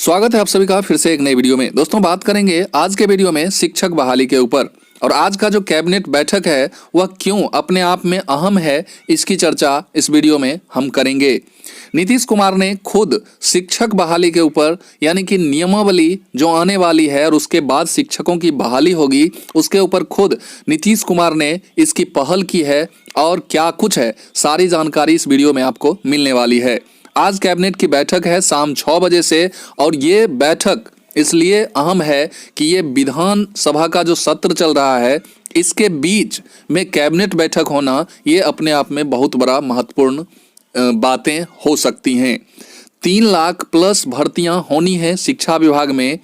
स्वागत है आप सभी का फिर से एक नई वीडियो में। दोस्तों बात करेंगे आज के वीडियो में शिक्षक बहाली के ऊपर, और आज का जो कैबिनेट बैठक है वह क्यों अपने आप में अहम है, इसकी चर्चा इस वीडियो में हम करेंगे। नीतीश कुमार ने खुद शिक्षक बहाली के ऊपर यानी कि नियमावली जो आने वाली है और उसके बाद शिक्षकों की बहाली होगी उसके ऊपर खुद नीतीश कुमार ने इसकी पहल की है, और क्या कुछ है सारी जानकारी इस वीडियो में आपको मिलने वाली है। आज कैबिनेट की बैठक है शाम 6 बजे से, और ये बैठक इसलिए अहम है कि ये विधान सभा का जो सत्र चल रहा है इसके बीच में कैबिनेट बैठक होना ये अपने आप में बहुत बड़ा महत्वपूर्ण बातें हो सकती हैं। 3 लाख प्लस भर्तियां होनी है शिक्षा विभाग में,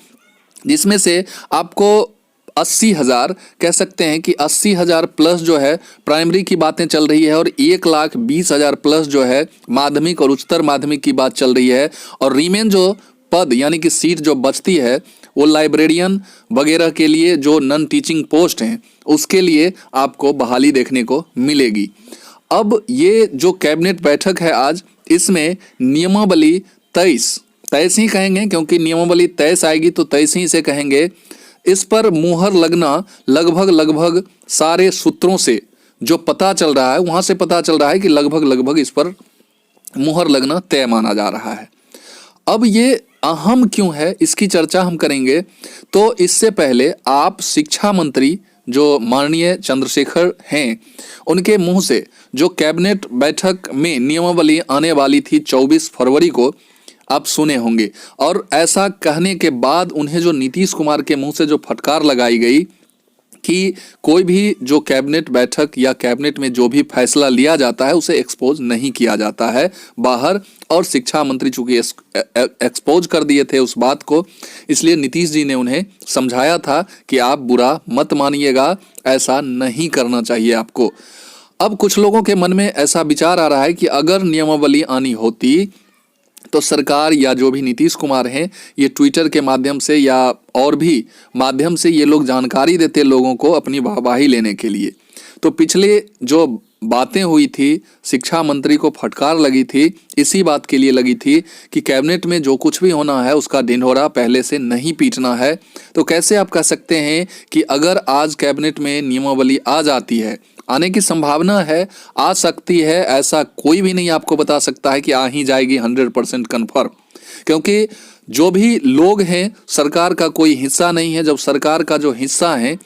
जिसमें से आपको 80,000 कह सकते हैं कि 80,000 प्लस जो है प्राइमरी की बातें चल रही है, और 1,20,000 प्लस जो है माध्यमिक और उच्चतर माध्यमिक की बात चल रही है। और रीमेन जो पद यानी कि सीट जो बचती है वो लाइब्रेरियन वगैरह के लिए जो नॉन टीचिंग पोस्ट हैं उसके लिए आपको बहाली देखने को मिलेगी। अब ये जो कैबिनेट बैठक है आज, इसमें नियमावली 23 ही कहेंगे, क्योंकि नियमावली 23 आएगी तो 23 ही से कहेंगे। इस पर मुहर लगना लगभग सारे सूत्रों से जो पता चल रहा है वहां से पता चल रहा है कि लगभग इस पर मुहर लगना तय माना जा रहा है। अब ये अहम क्यों है इसकी चर्चा हम करेंगे। तो इससे पहले आप शिक्षा मंत्री जो माननीय चंद्रशेखर हैं उनके मुंह से जो कैबिनेट बैठक में नियमावली आने वाली थी 24 फरवरी को, आप सुने होंगे। और ऐसा कहने के बाद उन्हें जो नीतीश कुमार के मुंह से जो फटकार लगाई गई कि कोई भी जो कैबिनेट बैठक या कैबिनेट में जो भी फैसला लिया जाता है उसे एक्सपोज नहीं किया जाता है बाहर, और शिक्षा मंत्री चूंकि एक्सपोज कर दिए थे उस बात को, इसलिए नीतीश जी ने उन्हें समझाया था कि आप बुरा मत मानिएगा, ऐसा नहीं करना चाहिए आपको। अब कुछ लोगों के मन में ऐसा विचार आ रहा है कि अगर नियमावली आनी होती तो सरकार या जो भी नीतीश कुमार हैं ये ट्विटर के माध्यम से या और भी माध्यम से ये लोग जानकारी देते लोगों को अपनी वाहवाही लेने के लिए। तो पिछले जो बातें हुई थी, शिक्षा मंत्री को फटकार लगी थी, इसी बात के लिए लगी थी कि कैबिनेट में जो कुछ भी होना है उसका ढिंढोरा पहले से नहीं पीटना है। तो कैसे आप कह सकते हैं कि अगर आज कैबिनेट में नियमावली आ जाती है, आने की संभावना है, आ सकती है, ऐसा कोई भी नहीं आपको बता सकता है कि आ ही जाएगी 100% कन्फर्म, क्योंकि जो भी लोग हैं सरकार का कोई हिस्सा नहीं है। जब सरकार का जो हिस्सा है,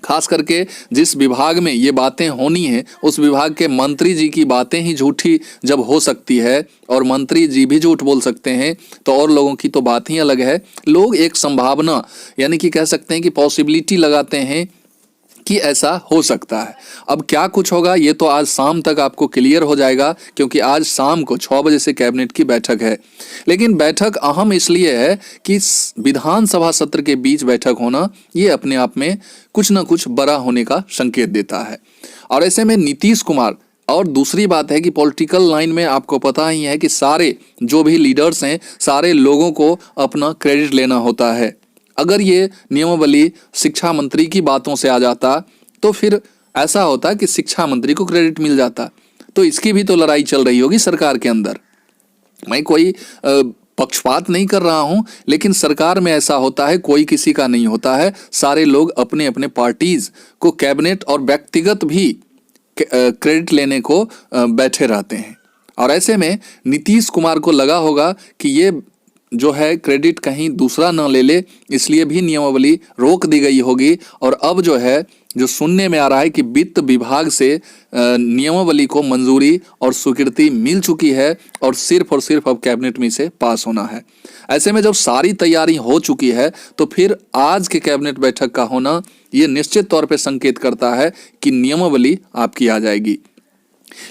खास करके जिस विभाग में ये बातें होनी है उस विभाग के मंत्री जी की बातें ही झूठी जब हो सकती है और मंत्री जी भी झूठ बोल सकते हैं तो और लोगों की तो बात ही अलग है। लोग एक संभावना यानी कि कह सकते हैं कि पॉसिबिलिटी लगाते हैं कि ऐसा हो सकता है। अब क्या कुछ होगा ये तो आज शाम तक आपको क्लियर हो जाएगा, क्योंकि आज शाम को 6 बजे से कैबिनेट की बैठक है। लेकिन बैठक अहम इसलिए है कि विधानसभा सत्र के बीच बैठक होना ये अपने आप में कुछ ना कुछ बड़ा होने का संकेत देता है। और ऐसे में नीतीश कुमार, और दूसरी बात है कि पॉलिटिकल लाइन में आपको पता ही है कि सारे जो भी लीडर्स हैं सारे लोगों को अपना क्रेडिट लेना होता है। अगर ये नियमावली शिक्षा मंत्री की बातों से आ जाता तो फिर ऐसा होता कि शिक्षा मंत्री को क्रेडिट मिल जाता। तो इसकी भी तो लड़ाई चल रही होगी सरकार के अंदर। मैं कोई पक्षपात नहीं कर रहा हूं, लेकिन सरकार में ऐसा होता है, कोई किसी का नहीं होता है। सारे लोग अपने अपने पार्टीज को कैबिनेट और व्यक्तिगत भी क्रेडिट लेने को बैठे रहते हैं। और ऐसे में नीतीश कुमार को लगा होगा कि ये जो है क्रेडिट कहीं दूसरा न ले ले, इसलिए भी नियमावली रोक दी गई होगी। और अब जो है जो सुनने में आ रहा है कि वित्त विभाग से नियमावली को मंजूरी और स्वीकृति मिल चुकी है और सिर्फ अब कैबिनेट में इसे पास होना है। ऐसे में जब सारी तैयारी हो चुकी है तो फिर आज के कैबिनेट बैठक का होना ये निश्चित तौर पे संकेत करता है कि नियमावली आपकी आ जाएगी।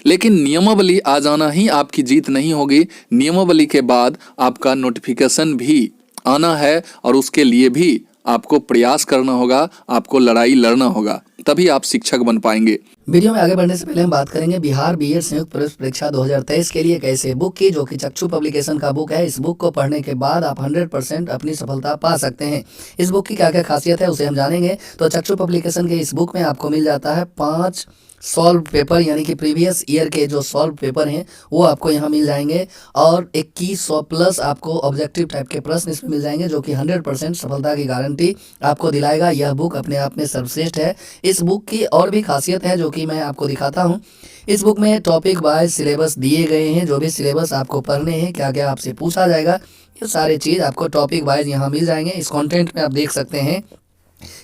लेकिन नियमावली आ जाना ही आपकी जीत नहीं होगी। नियमावली के बाद आपका नोटिफिकेशन भी आना है और उसके लिए भी आपको प्रयास करना होगा, आपको लड़ाई लड़ना होगा, तभी आप शिक्षक बन पाएंगे। वीडियो में आगे बढ़ने से पहले हम बात करेंगे बिहार बीएड संयुक्त प्रवेश परीक्षा 2023 के लिए एक ऐसे बुक की जो कि चक्षु पब्लिकेशन का बुक है। इस बुक को पढ़ने के बाद आप 100% अपनी सफलता पा सकते हैं। इस बुक की क्या क्या खासियत है उसे हम जानेंगे। तो चक्षु पब्लिकेशन के इस बुक में आपको मिल जाता है 5 सॉल्व पेपर यानी कि प्रीवियस ईयर के जो सॉल्व पेपर हैं वो आपको यहाँ मिल जाएंगे और 2100 प्लस आपको ऑब्जेक्टिव टाइप के प्रश्न इसमें मिल जाएंगे, जो कि 100% सफलता की गारंटी आपको दिलाएगा। यह बुक अपने आप में सर्वश्रेष्ठ है। इस बुक की और भी खासियत है जो कि मैं आपको दिखाता हूँ। इस बुक में टॉपिक वाइज सिलेबस दिए गए हैं, जो भी सिलेबस आपको पढ़ने हैं, क्या क्या आपसे पूछा जाएगा, ये सारी चीज़ आपको टॉपिक वाइज यहाँ मिल जाएंगे। इस कंटेंट में आप देख सकते हैं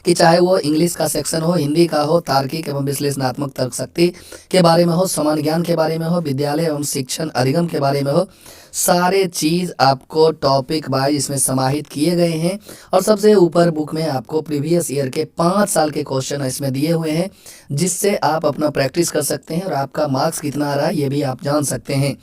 कि चाहे वो इंग्लिश का सेक्शन हो, हिंदी का हो, तार्किक एवं विश्लेषणात्मक तर्क शक्ति के बारे में हो, सामान्य ज्ञान के बारे में हो, विद्यालय एवं शिक्षण अधिगम के बारे में हो, सारे चीज़ आपको टॉपिक वाइज इसमें समाहित किए गए हैं। और सबसे ऊपर बुक में आपको प्रीवियस ईयर के 5 साल के क्वेश्चन इसमें दिए हुए हैं, जिससे आप अपना प्रैक्टिस कर सकते हैं और आपका मार्क्स कितना आ रहा है ये भी आप जान सकते हैं।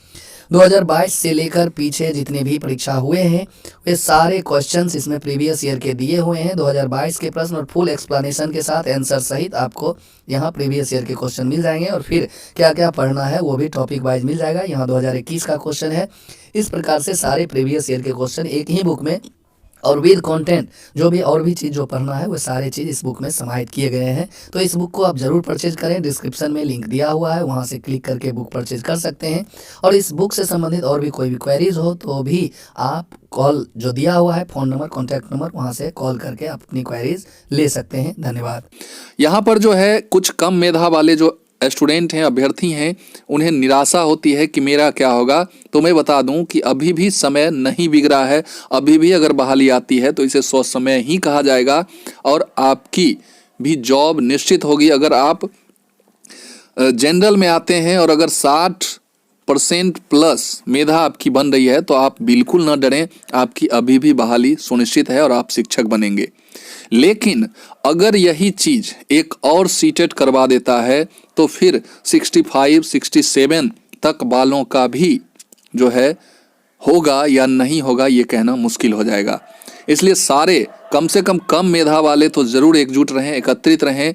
2022 से लेकर पीछे जितने भी परीक्षा हुए हैं वे सारे क्वेश्चंस इसमें प्रीवियस ईयर के दिए हुए हैं। 2022 के प्रश्न और फुल एक्सप्लेनेशन के साथ आंसर सहित आपको यहाँ प्रीवियस ईयर के क्वेश्चन मिल जाएंगे और फिर क्या क्या पढ़ना है वो भी टॉपिक वाइज मिल जाएगा। यहाँ 2021 का क्वेश्चन है। इस प्रकार से सारे प्रीवियस ईयर के क्वेश्चन एक ही बुक में और विद कंटेंट जो भी और भी चीज़ जो पढ़ना है वो सारे चीज़ इस बुक में समाहित किए गए हैं। तो इस बुक को आप ज़रूर परचेज करें। डिस्क्रिप्शन में लिंक दिया हुआ है, वहाँ से क्लिक करके बुक परचेज कर सकते हैं। और इस बुक से संबंधित और भी कोई भी क्वेरीज हो तो भी आप कॉल जो दिया हुआ है, फ़ोन नंबर, कॉन्टैक्ट नंबर, वहाँ से कॉल करके आप अपनी क्वेरीज ले सकते हैं। धन्यवाद। यहाँ पर जो है कुछ कम मेधा वाले जो स्टूडेंट हैं, अभ्यर्थी हैं, उन्हें निराशा होती है कि मेरा क्या होगा। तो मैं बता दूं कि अभी भी समय नहीं बिगड़ा है। अभी भी अगर बहाली आती है तो इसे सोच समय ही कहा जाएगा और आपकी भी जॉब निश्चित होगी। अगर आप जनरल में आते हैं और अगर 60% प्लस मेधा आपकी बन रही है तो आप बिल्कुल न डरें, आपकी अभी भी बहाली सुनिश्चित है और आप शिक्षक बनेंगे। लेकिन अगर यही चीज़ एक और सीटेट करवा देता है तो फिर 65-67 तक वालों का भी जो है होगा या नहीं होगा ये कहना मुश्किल हो जाएगा। इसलिए सारे कम से कम मेधा वाले तो ज़रूर एकजुट रहें, एकत्रित रहें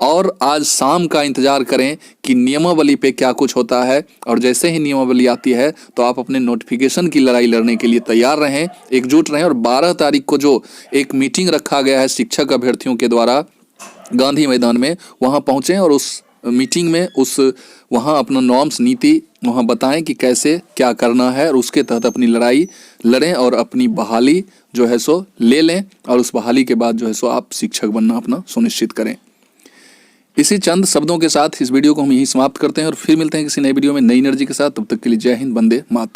और आज शाम का इंतज़ार करें कि नियमावली पे क्या कुछ होता है। और जैसे ही नियमावली आती है तो आप अपने नोटिफिकेशन की लड़ाई लड़ने के लिए तैयार रहें, एकजुट रहें। और 12 तारीख को जो एक मीटिंग रखा गया है शिक्षक अभ्यर्थियों के द्वारा गांधी मैदान में, वहाँ पहुँचें और उस मीटिंग में वहाँ अपना नॉर्म्स, नीति वहाँ बताएं कि कैसे क्या करना है और उसके तहत अपनी लड़ाई लड़ें और अपनी बहाली जो है सो ले लें। और उस बहाली के बाद जो है सो आप शिक्षक बनना अपना सुनिश्चित करें। इसी चंद शब्दों के साथ इस वीडियो को हम यहीं समाप्त करते हैं और फिर मिलते हैं किसी नए वीडियो में नई एनर्जी के साथ। तब तक के लिए जय हिंद, वंदे मातरम।